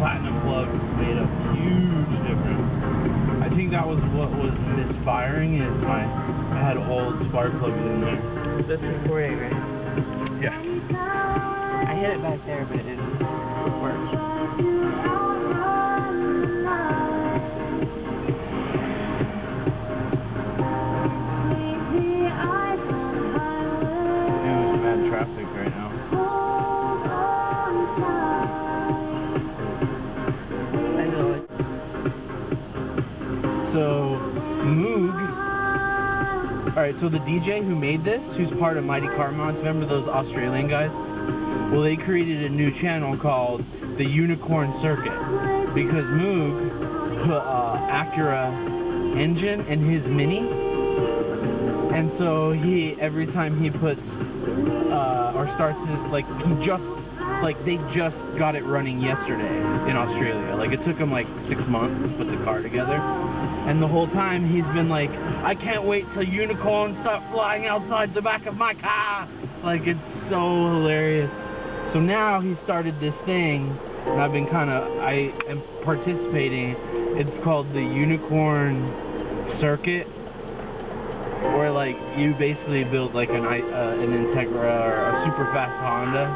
platinum plugs made a huge difference. I think that was what was misfiring, is I had old spark plugs in there. That's the 4A, right? Yeah. I hit it back there, but it didn't work. There's bad traffic right now. I know it. So, Moog. Alright, so the DJ who made this, who's part of Mighty Car Mods, remember those Australian guys? Well, they created a new channel called the Unicorn Circuit, because Moog put Acura engine in his Mini, and so every time he puts or starts his, they just got it running yesterday in Australia. Like, it took him like 6 months to put the car together, and the whole time he's been like, I can't wait till unicorns start flying outside the back of my car. Like, it's so hilarious. So now he started this thing, and I am participating. It's called the Unicorn Circuit, where like you basically build like an Integra or a super fast Honda,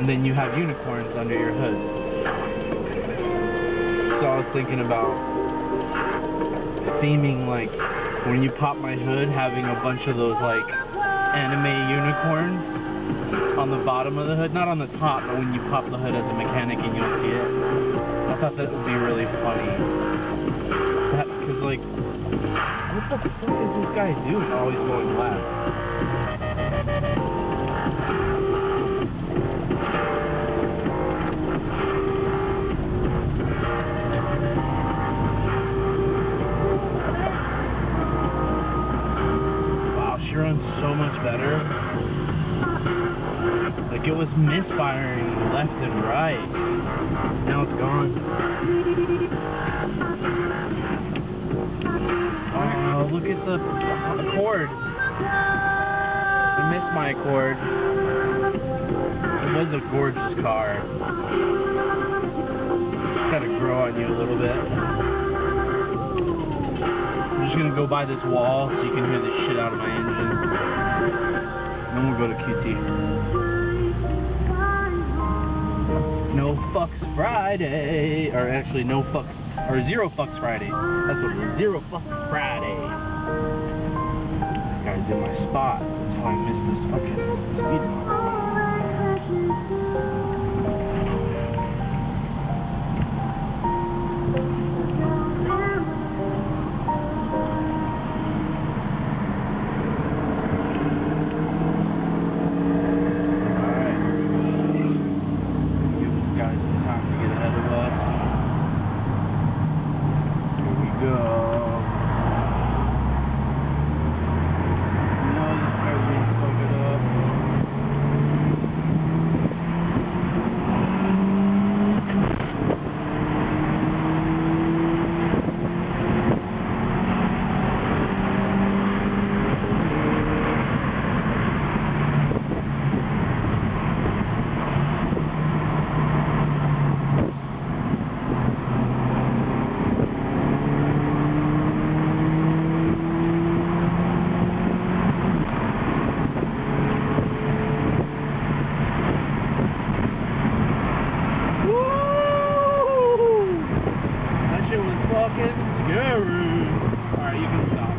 and then you have unicorns under your hood. So I was thinking about theming, like, when you pop my hood, having a bunch of those like anime unicorns on the bottom of the hood, not on the top, but when you pop the hood as a mechanic and you'll see it. I thought that would be really funny. Because, like, what the fuck is this guy doing? Always going left. Wow, she runs so much better. Like, it was misfiring left and right. Now it's gone. Oh, look at the cord. I missed my cord. It was a gorgeous car. It's gotta grow on you a little bit. I'm just gonna go by this wall so you can hear the shit out of my engine. Then we'll go to QT. No fucks Friday, or actually no fucks, or zero fucks Friday. That's what it is, zero fucks Friday. This guy's in my spot. That's how I missed this fucking speed bump. Scary.